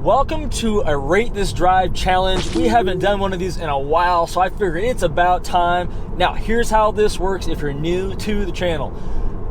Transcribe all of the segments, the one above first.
Welcome to a Rate This Drive challenge. We haven't done one of these in a while, so I figured it's about time. Now, here's how this works if you're new to the channel.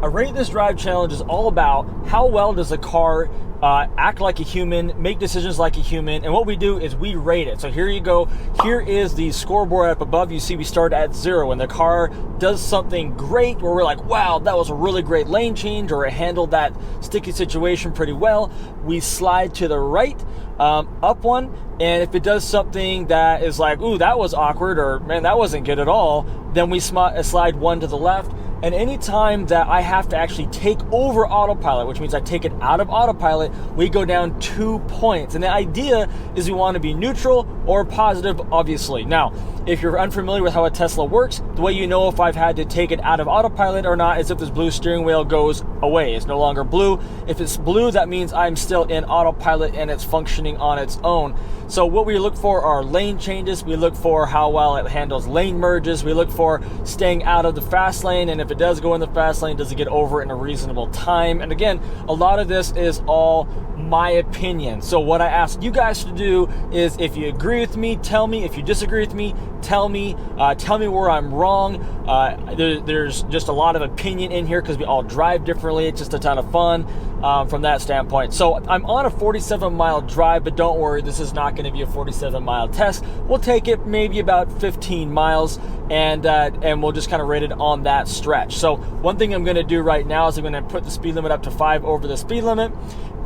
A Rate This Drive challenge is all about how well does a car act like a human, make decisions like a human, and what we do is we rate it. So here you go. Here is the scoreboard up above. You see we start at 0. When the car does something great where we're like, wow, that was a really great lane change, or it handled that sticky situation pretty well, we slide to the right, up one. And if it does something that is like, ooh, that was awkward, or man, that wasn't good at all, then we slide one to the left. And anytime that I have to actually take over autopilot, which means I take it out of autopilot, we go down 2 points. And the idea is we want to be neutral or positive, obviously. Now, if you're unfamiliar with how a Tesla works, the way you know if I've had to take it out of autopilot or not is if this blue steering wheel goes away. It's no longer blue. If it's blue, that means I'm still in autopilot and it's functioning on its own. So what we look for are lane changes. We look for how well it handles lane merges. We look for staying out of the fast lane. And if it does go in the fast lane, does it get over in a reasonable time? And again, a lot of this is all my opinion. So what I ask you guys to do is, if you agree with me, tell me. If you disagree with me, tell me where I'm wrong. There's just a lot of opinion in here because we all drive differently. It's just a ton of fun from that standpoint. So I'm on a 47-mile drive, but don't worry, this is not going to be a 47-mile test. We'll take it maybe about 15 miles, and we'll just kind of rate it on that stretch. So one thing I'm going to do right now is I'm going to put the speed limit up to 5 over the speed limit.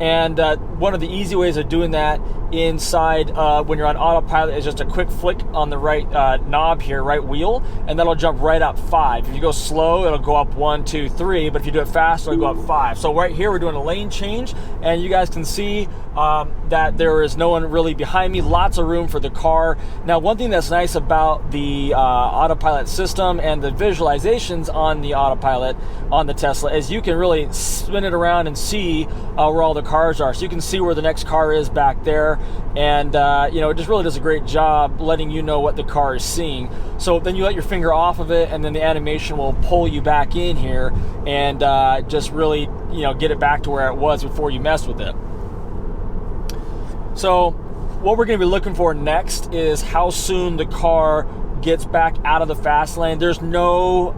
And one of the easy ways of doing that inside when you're on autopilot is just a quick flick on the right knob here, right wheel, and that'll jump right up 5. If you go slow, it'll go up 1, 2, 3, but if you do it fast, it'll go up 5. So right here, we're doing a lane change, and you guys can see that there is no one really behind me, lots of room for the car. Now, one thing that's nice about the autopilot system and the visualizations on the autopilot on the Tesla is you can really spin it around and see where all the cars are. So you can see where the next car is back there, and it just really does a great job letting you know what the car is seeing. So then you let your finger off of it, and then the animation will pull you back in here and just really get it back to where it was before you messed with it. So what we're going to be looking for next is how soon the car gets back out of the fast lane. There's no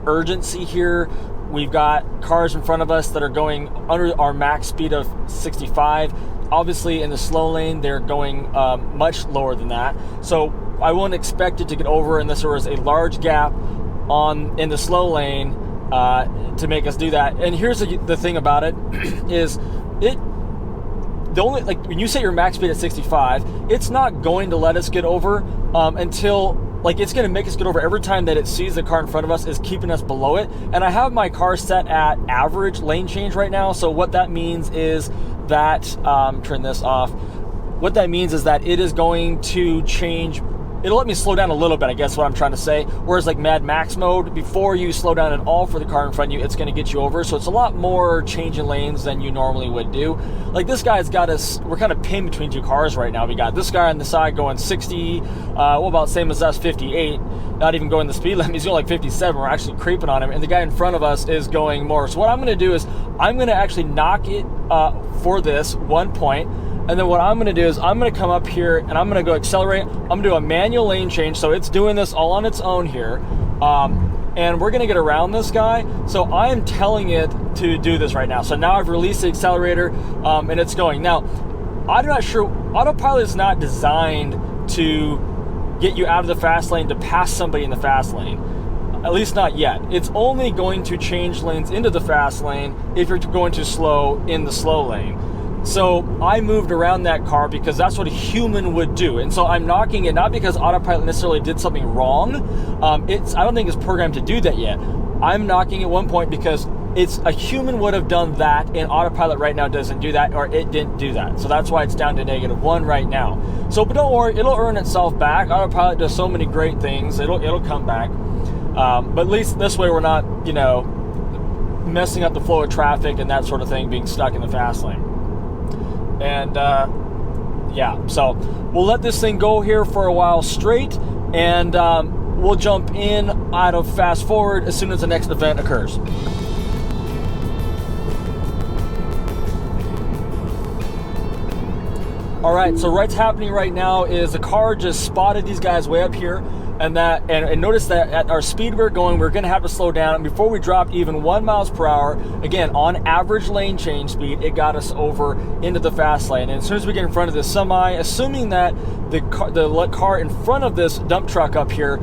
urgency here. We've got cars in front of us that are going under our max speed of 65. Obviously, in the slow lane, they're going much lower than that. So I wouldn't expect it to get over unless there was a large gap in the slow lane to make us do that. And here's the thing about it is when you set your max speed at 65, it's not going to let us get over until it's going to make us get over every time that it sees the car in front of us is keeping us below it. And I have my car set at average lane change right now. So what that means is that, turn this off. What that means is that it is going to change. It'll let me slow down a little bit, I guess what I'm trying to say. Whereas like Mad Max mode, before you slow down at all for the car in front of you, it's going to get you over. So it's a lot more changing lanes than you normally would do. Like this guy's got us, we're kind of pinned between two cars right now. We got this guy on the side going 60, about same as us, 58. Not even going the speed limit, he's going like 57. We're actually creeping on him. And the guy in front of us is going more. So what I'm going to do is I'm going to actually knock it for this 1 point. And then what I'm going to do is I'm going to come up here and I'm going to go accelerate. I'm going to do a manual lane change. So it's doing this all on its own here. And we're going to get around this guy. So I am telling it to do this right now. So now I've released the accelerator and it's going. Now, I'm not sure. Autopilot is not designed to get you out of the fast lane to pass somebody in the fast lane. At least not yet. It's only going to change lanes into the fast lane if you're going too slow in the slow lane. So I moved around that car because that's what a human would do. And so I'm knocking it, not because autopilot necessarily did something wrong. I don't think it's programmed to do that yet. I'm knocking at 1 point because it's a human would have done that, and autopilot right now doesn't do that, or it didn't do that. So that's why it's down to -1 right now. So, but don't worry, it'll earn itself back. Autopilot does so many great things. It'll come back. But at least this way we're not, messing up the flow of traffic and that sort of thing, being stuck in the fast lane. And so we'll let this thing go here for a while straight, and we'll jump in out of fast forward as soon as the next event occurs. All right, so what's happening right now is the car just spotted these guys way up here, and notice that at our speed we're going, we're going to have to slow down. And before we dropped even 1 miles per hour, again, on average lane change speed, it got us over into the fast lane. And as soon as we get in front of this semi, assuming that the car in front of this dump truck up here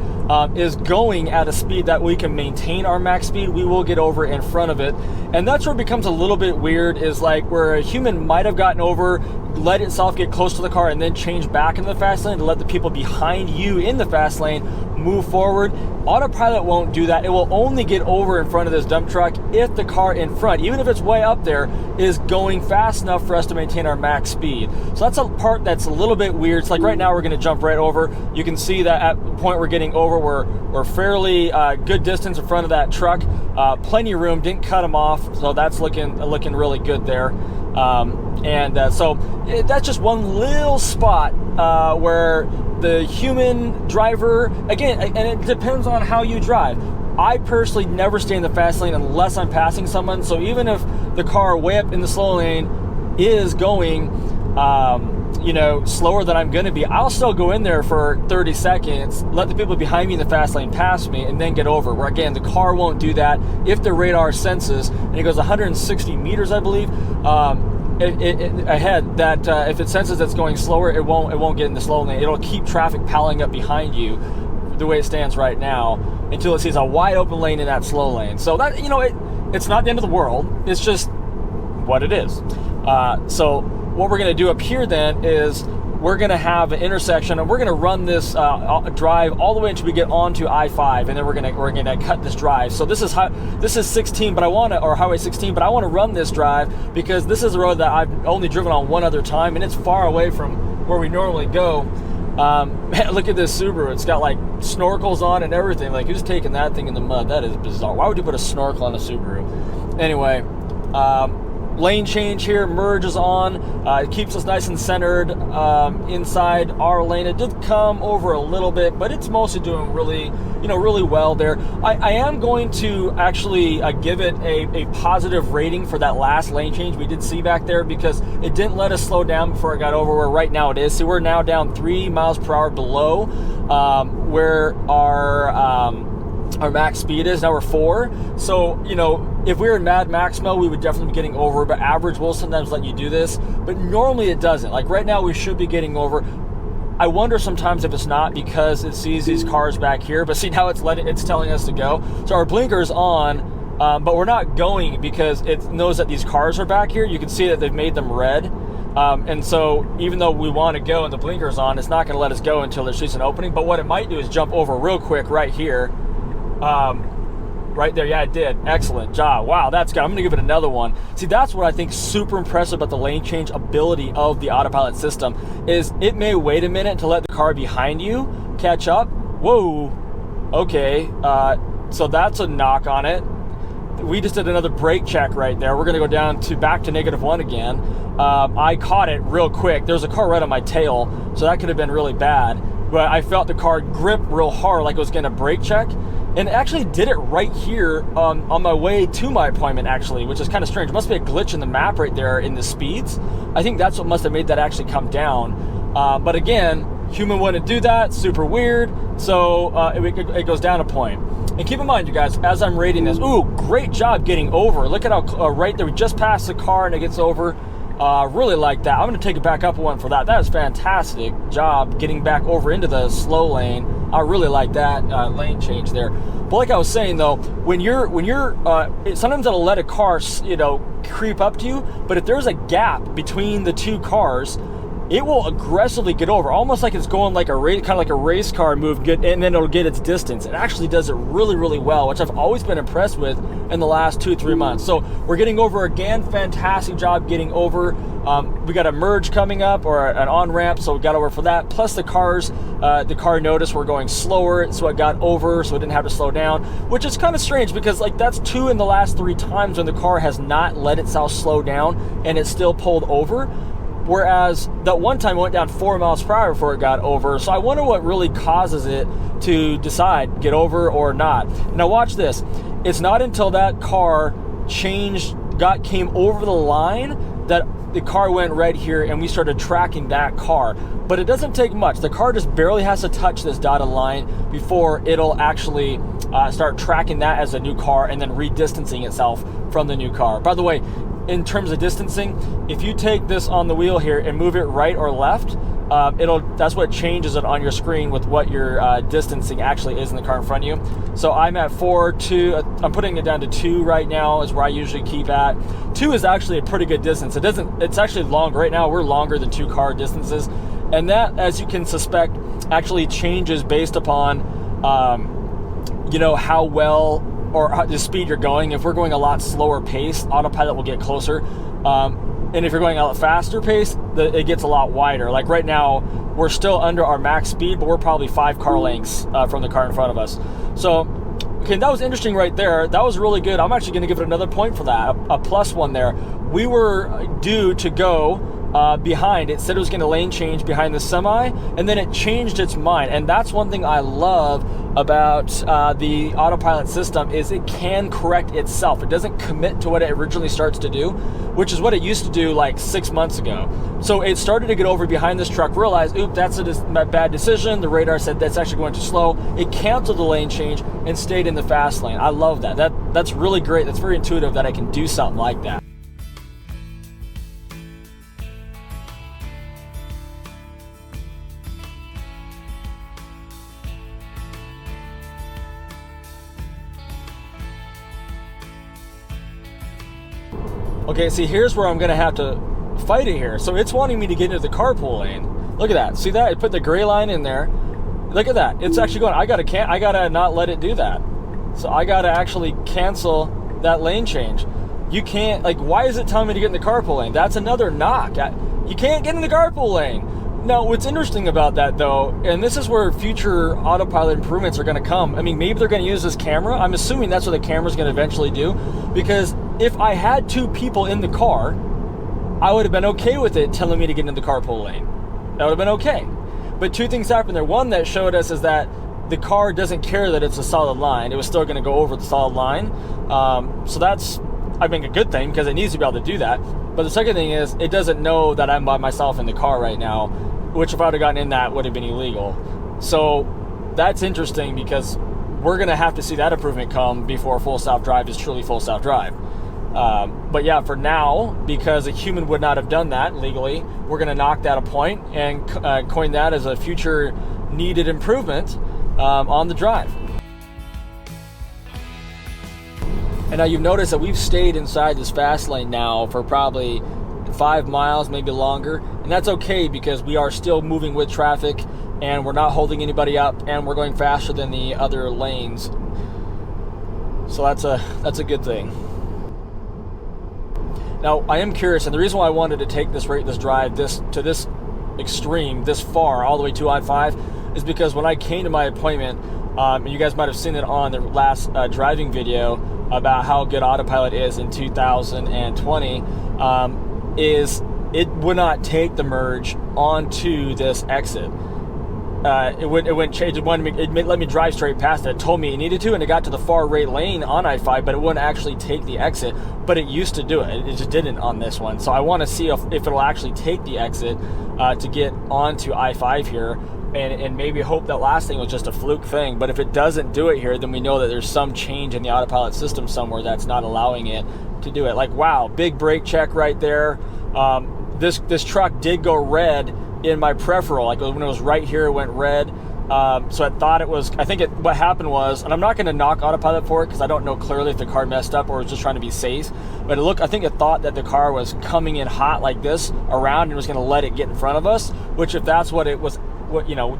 is going at a speed that we can maintain our max speed, we will get over in front of it. And that's where it becomes a little bit weird, is like where a human might have gotten over, let itself get close to the car, and then change back into the fast lane to let the people behind you in the fast lane move forward. Autopilot won't do that. It will only get over in front of this dump truck if the car in front, even if it's way up there, is going fast enough for us to maintain our max speed. So that's a part that's a little bit weird. It's like right now we're going to jump right over. You can see that at the point we're getting over, we're fairly good distance in front of that truck. Plenty of room, didn't cut them off, so that's looking really good there. So that's just one little spot where the human driver, again, and it depends on how you drive. I personally never stay in the fast lane unless I'm passing someone. So even if the car way up in the slow lane is going, slower than I'm going to be, I'll still go in there for 30 seconds, let the people behind me in the fast lane pass me, and then get over. Where again, the car won't do that if the radar senses, and it goes 160 meters, I believe, ahead. That if it senses it's going slower, it won't get in the slow lane. It'll keep traffic piling up behind you, the way it stands right now, until it sees a wide open lane in that slow lane. So that it's not the end of the world. It's just what it is. So what we're going to do up here then is we're going to have an intersection, and we're going to run this drive all the way until we get onto I-5, and then we're going to cut this drive. So this is 16, but Highway 16, but I want to run this drive because this is a road that I've only driven on one other time, and it's far away from where we normally go. Man, look at this Subaru. It's got like snorkels on and everything. Like, who's taking that thing in the mud? That is bizarre. Why would you put a snorkel on a Subaru? Anyway, lane change here, merge is on. It keeps us nice and centered inside our lane. It did come over a little bit, but it's mostly doing really well there. I am going to actually give it a positive rating for that last lane change we did see back there, because it didn't let us slow down before it got over where right now it is. See, we're now down 3 miles per hour below where our max speed is. Now we're 4. So, if we were in Mad Max mode, we would definitely be getting over, but average will sometimes let you do this, but normally it doesn't. Like right now we should be getting over. I wonder sometimes if it's not because it sees these cars back here, but see, now it's telling us to go. So our blinker's on, but we're not going because it knows that these cars are back here. You can see that they've made them red. And so even though we want to go and the blinker's on, it's not going to let us go until it sees an opening. But what it might do is jump over real quick right here. Right there, yeah, it did. Excellent job. Wow, that's good. I'm gonna give it another one. See, that's what I think super impressive about the lane change ability of the autopilot system, is it may wait a minute to let the car behind you catch up. Whoa, okay, so that's a knock on it. We just did another brake check right there. We're gonna go down back to -1 again. I caught it real quick. There's a car right on my tail, so that could have been really bad, but I felt the car grip real hard like it was gonna brake check. And it actually did it right here on my way to my appointment, actually, which is kind of strange. It must be a glitch in the map right there in the speeds. I think that's what must have made that actually come down. But again, human wouldn't do that. Super weird. So it goes down a point. And keep in mind, you guys, as I'm rating this, ooh, great job getting over. Look at how right there, we just passed the car and it gets over. Really like that. I'm going to take it back up one for that. That is fantastic job getting back over into the slow lane. I really like that lane change there. But like I was saying though, when you're sometimes it'll let a car creep up to you, but if there's a gap between the two cars, it will aggressively get over, almost like it's going like kind of like a race car move, and then it'll get its distance. It actually does it really, really well, which I've always been impressed with in the last 2-3 months. So we're getting over again. Fantastic job getting over. We got a merge coming up, or an on-ramp, so we got over for that. Plus the car noticed we're going slower, so it got over, so it didn't have to slow down, which is kind of strange because like that's 2 in the last 3 times when the car has not let itself slow down and it's still pulled over. Whereas that one time it went down 4 miles per hour before it got over. So I wonder what really causes it to decide get over or not. Now watch this. It's not until that car came over the line that the car went red here and we started tracking that car. But it doesn't take much. The car just barely has to touch this dotted line before it'll actually start tracking that as a new car and then redistancing itself from the new car. By the way, in terms of distancing, if you take this on the wheel here and move it right or left, that's what changes it on your screen with what your distancing actually is in the car in front of you. So I'm at 4, 2, I'm putting it down to 2 right now is where I usually keep at. 2 is actually a pretty good distance. It's actually long. Right now we're longer than 2 car distances. And that, as you can suspect, actually changes based upon, how well or the speed you're going. If we're going a lot slower pace, autopilot will get closer. And if you're going a lot faster pace, it gets a lot wider. Like right now, we're still under our max speed, but we're probably 5 car lengths from the car in front of us. So, okay, that was interesting right there. That was really good. I'm actually going to give it another point for that, a +1 there. We were due to go behind. It said it was going to lane change behind the semi, and then it changed its mind. And that's one thing I love about the autopilot system is it can correct itself. It doesn't commit to what it originally starts to do, which is what it used to do like 6 months ago. So it started to get over behind this truck, realized, oops, that's a bad decision. The radar said that's actually going too slow. It canceled the lane change and stayed in the fast lane. I love that. That's really great. That's very intuitive that I can do something like that. Okay, see, here's where I'm gonna have to fight it here. So it's wanting me to get into the carpool lane. Look at that. See that? It put the gray line in there. Look at that. It's actually going. I gotta not let it do that. So I gotta actually cancel that lane change. You can't. Like, why is it telling me to get in the carpool lane? That's another knock. You can't get in the carpool lane. Now, what's interesting about that, though, and this is where future autopilot improvements are going to come. I mean, maybe they're going to use this camera. I'm assuming that's what the camera's going to eventually do, because if I had 2 people in the car, I would have been okay with it telling me to get in the carpool lane. That would have been okay. But 2 things happened there. One that showed us is that the car doesn't care that it's a solid line. It was still going to go over the solid line. So that's, I think, a good thing, because it needs to be able to do that. But the second thing is, it doesn't know that I'm by myself in the car right now, which if I would have gotten in that would have been illegal. So that's interesting, because we're going to have to see that improvement come before full self-drive is truly full self-drive. But yeah, for now, because a human would not have done that legally, we're going to knock that a point and coin that as a future needed improvement on the drive. And now you've noticed that we've stayed inside this fast lane now for probably 5 miles, maybe longer. And that's okay, because we are still moving with traffic and we're not holding anybody up and we're going faster than the other lanes. So that's a good thing. Now, I am curious, and the reason why I wanted to take this drive to this extreme, this far, all the way to I-5, is because when I came to my appointment, and you guys might have seen it on the last driving video about how good autopilot is in 2020, is it would not take the merge onto this exit. It wouldn't change. It let me drive straight past it. It told me it needed to, and it got to the far right lane on I-5, but it wouldn't actually take the exit. But it used to do it. It just didn't on this one. So I want to see if it'll actually take the exit to get onto I-5 here, and maybe hope that last thing was just a fluke thing. But if it doesn't do it here, then we know that there's some change in the autopilot system somewhere that's not allowing it to do it. Like, wow, big brake check right there. This truck did go red in my peripheral. Like, when it was right here, it went red. So I thought it was, what happened was, and I'm not going to knock autopilot for it because I don't know clearly if the car messed up or was just trying to be safe, but I think it thought that the car was coming in hot like this around and was going to let it get in front of us, which if that's what it was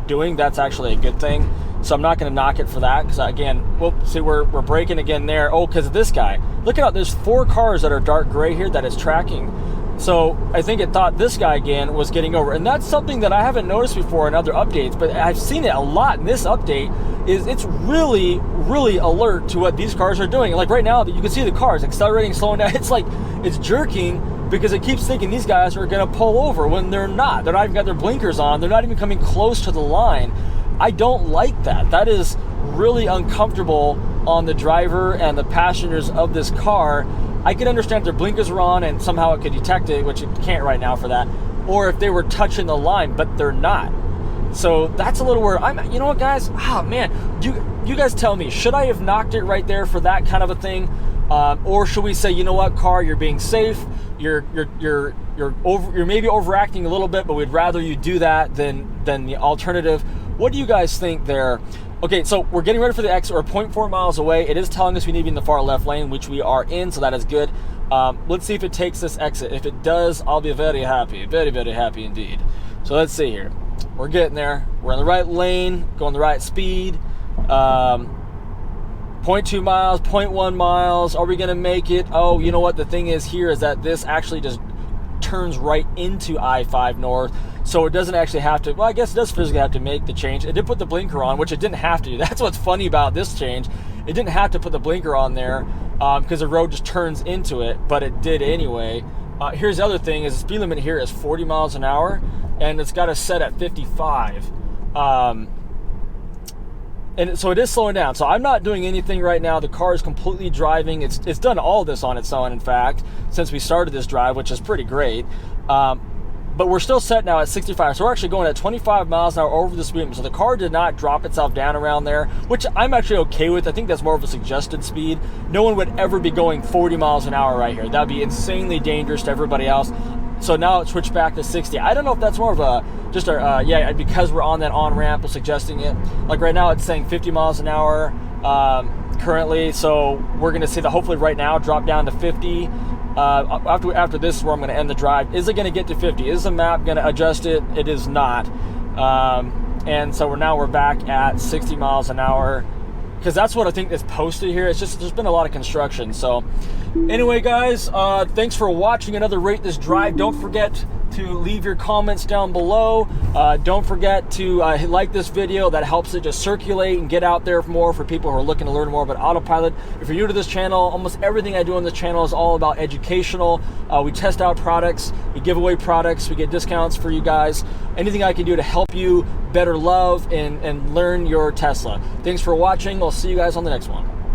doing, that's actually a good thing. So I'm not going to knock it for that, because again, see, we're braking again there. Oh, because of this guy. Look at how there's 4 cars that are dark gray here that it's tracking. So I think it thought this guy again was getting over. And that's something that I haven't noticed before in other updates, but I've seen it a lot in this update, is it's really, really alert to what these cars are doing. Like right now, you can see the cars accelerating, slowing down. It's like it's jerking because it keeps thinking these guys are going to pull over when they're not. They're not even got their blinkers on. They're not even coming close to the line. I don't like that. That is really uncomfortable on the driver and the passengers of this car. I could understand if their blinkers are on and somehow it could detect it, which it can't right now for that, or if they were touching the line, but they're not. So that's a little where you know what, guys? Oh man, you guys tell me, should I have knocked it right there for that kind of a thing, or should we say, you know what, car, you're being safe, you're maybe overacting a little bit, but we'd rather you do that than the alternative. What do you guys think there? Okay, so we're getting ready for the exit. We're 0.4 miles away. It is telling us we need to be in the far left lane, which we are in, so that is good. Let's see if it takes this exit. If it does, I'll be very happy, very, very happy indeed. So let's see here. We're getting there. We're in the right lane, going the right speed. 0.2 miles, 0.1 miles. Are we going to make it? Oh, you know what? The thing is here is that this actually just turns right into I-5 North. So it doesn't actually have to, well, I guess it does physically have to make the change. It did put the blinker on, which it didn't have to. That's what's funny about this change. It didn't have to put the blinker on there because the road just turns into it, but it did anyway. Here's the other thing, is the speed limit here is 40 miles an hour, and it's got us set at 55. And so it is slowing down. So I'm not doing anything right now. The car is completely driving. It's done all this on its own, in fact, since we started this drive, which is pretty great. But we're still set now at 65. So we're actually going at 25 miles an hour over the speed limit. So the car did not drop itself down around there, which I'm actually okay with. I think that's more of a suggested speed. No one would ever be going 40 miles an hour right here. That would be insanely dangerous to everybody else. So now it switched back to 60. I don't know if that's more of a, just a, yeah, because we're on that on-ramp, it's suggesting it. Like right now it's saying 50 miles an hour currently. So we're going to see that hopefully right now drop down to 50. After this is where I'm going to end the drive. Is it going to get to 50? Is the map going to adjust it? It is not. And so we're back at 60 miles an hour, because that's what I think is posted here. It's just, there's been a lot of construction. So anyway, guys, thanks for watching another Rate This Drive. Don't forget to leave your comments down below. Don't forget to like this video. That helps it just circulate and get out there more for people who are looking to learn more about autopilot. If you're new to this channel, almost everything I do on this channel is all about educational. We test out products, we give away products, we get discounts for you guys. Anything I can do to help you better love and learn your Tesla. Thanks for watching. I'll see you guys on the next one.